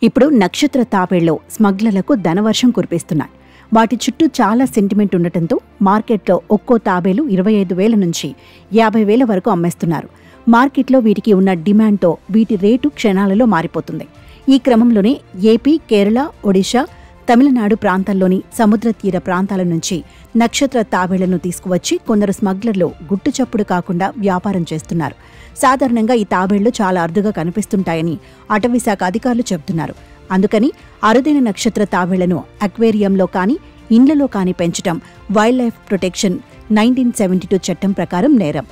ఇప్పుడు నక్షత్ర తాబేళ్లు స్మగ్లర్లకు ధనవర్షం కురిపిస్తున్నాయి. వాటి చుట్టూ చాలా సెంటిమెంట్ ఉండటంతో మార్కెట్లో ఒక్కో తాబేలు 25,000 నుంచి 50,000 వరకు అమ్మేస్తున్నారు. మార్కెట్లో వీటికి ఉన్న డిమాండ్తో వీటి రేటు క్షణాలలో మారిపోతుంది. ఈ క్రమంలోనే ఏపీ, కేరళ, ఒడిశా, తమిళనాడు ప్రాంతాల్లోని సముద్ర తీర ప్రాంతాల నుంచి నక్షత్ర తాబేళ్లను తీసుకువచ్చి కొందరు స్మగ్లర్లు గుట్టుచప్పుడు కాకుండా వ్యాపారం చేస్తున్నారు. సాధారణంగా ఈ తాబేళ్లు చాలా అరుదుగా కనిపిస్తుంటాయని అటవీశాఖ అధికారులు చెబుతున్నారు. అందుకని అరుదైన నక్షత్ర తాబేళ్లను అక్వేరియంలో కానీ ఇండ్లలో కానీ పెంచడం వైల్డ్ లైఫ్ ప్రొటెక్షన్ 1972 చట్టం ప్రకారం నేరం.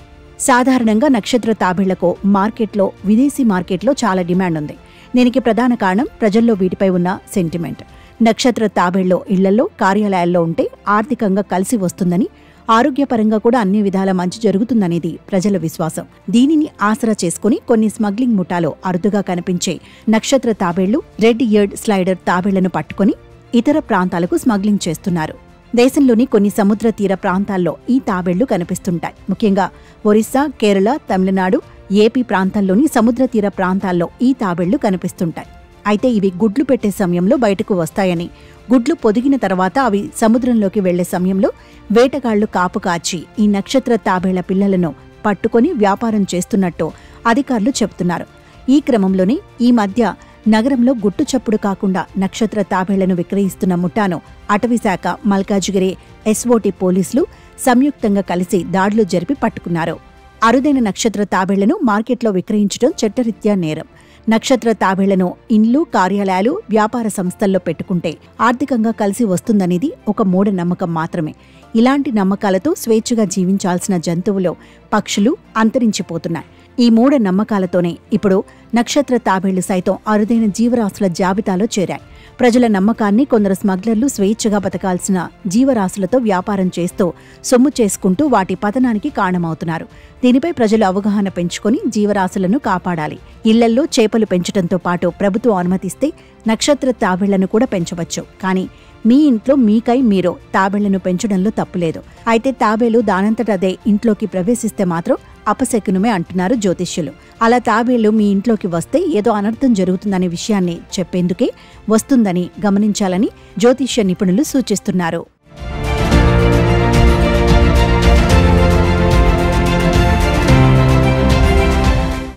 సాధారణంగా నక్షత్ర తాబేళ్లకు మార్కెట్లో, విదేశీ మార్కెట్లో చాలా డిమాండ్ ఉంది. దీనికి ప్రధాన కారణం ప్రజల్లో వీటిపై ఉన్న సెంటిమెంట్. నక్షత్ర తాబేళ్లు ఇళ్లలో, కార్యాలయాల్లో ఉంటే ఆర్థికంగా కలిసి వస్తుందని, ఆరోగ్యపరంగా కూడా అన్ని విధాల మంచి జరుగుతుందనేది ప్రజల విశ్వాసం. దీనిని ఆసరా చేసుకుని కొన్ని స్మగ్లింగ్ ముఠాలో అరుదుగా కనిపించే నక్షత్ర తాబేళ్లు, రెడ్ ఇయర్డ్ స్లైడర్ తాబేళ్లను పట్టుకుని ఇతర ప్రాంతాలకు స్మగ్లింగ్ చేస్తున్నారు. దేశంలోని కొన్ని సముద్ర తీర ప్రాంతాల్లో ఈ తాబేళ్లు కనిపిస్తుంటాయి. ముఖ్యంగా ఒరిస్సా, కేరళ, తమిళనాడు, ఏపీ ప్రాంతాల్లోని సముద్ర తీర ప్రాంతాల్లో ఈ తాబేళ్లు కనిపిస్తుంటాయి. అయితే ఇవి గుడ్లు పెట్టే సమయంలో బయటకు వస్తాయని, గుడ్లు పొదిగిన తర్వాత అవి సముద్రంలోకి వెళ్లే సమయంలో వేటగాళ్లు కాపు కాచి ఈ నక్షత్ర తాబేళ్ల పిల్లలను పట్టుకొని వ్యాపారం చేస్తున్నట్టు అధికారులు చెబుతున్నారు. ఈ క్రమంలోనే ఈ మధ్య నగరంలో గుట్టుచప్పుడు కాకుండా నక్షత్ర తాబేళ్లను విక్రయిస్తున్న ముఠాను అటవీశాఖ, మల్కాజిగిరి ఎస్ఓటీ పోలీసులు సంయుక్తంగా కలిసి దాడులు జరిపి పట్టుకున్నారు. అరుదైన నక్షత్ర తాబేళ్లను మార్కెట్లో విక్రయించడం చట్టరీత్యా నేరం. నక్షత్ర తాబేళ్లను ఇండ్లు, కార్యాలయాలు, వ్యాపార సంస్థల్లో పెట్టుకుంటే ఆర్థికంగా కలిసి వస్తుందనేది ఒక మూఢనమ్మకం మాత్రమే. ఇలాంటి నమ్మకాలతో స్వేచ్ఛగా జీవించాల్సిన జంతువులు, పక్షులు అంతరించిపోతున్నాయి. ఈ మూఢ నమ్మకాలతోనే ఇప్పుడు నక్షత్ర తాబేళ్లు సైతం అరుదైన జీవరాశుల జాబితాలో చేరాయి. ప్రజల నమ్మకాన్ని కొందరు స్మగ్లర్లు స్వేచ్ఛగా బతకాల్సిన జీవరాశులతో వ్యాపారం చేస్తూ సొమ్ము చేసుకుంటూ వాటి పతనానికి కారణమవుతున్నారు. దీనిపై ప్రజలు అవగాహన పెంచుకొని జీవరాశులను కాపాడాలి. ఇళ్లల్లో చేపలు పెంచడంతో పాటు ప్రభుత్వం అనుమతిస్తే నక్షత్ర తాబేళ్లను కూడా పెంచవచ్చు. కానీ మీ ఇంట్లో మీకై మీరు తాబేళ్లను పెంచడంలో తప్పులేదు. అయితే తాబేలు దానంతటదే ఇంట్లోకి ప్రవేశిస్తే మాత్రం అపశకునమే అంటున్నారు జ్యోతిష్యులు. అలా తాబేళ్లు మీ ఇంట్లోకి వస్తే ఏదో అనర్థం జరుగుతుందనే విషయాన్ని చెప్పేందుకే వస్తుందని గమనించాలని జ్యోతిష్య నిపుణులు సూచిస్తున్నారు.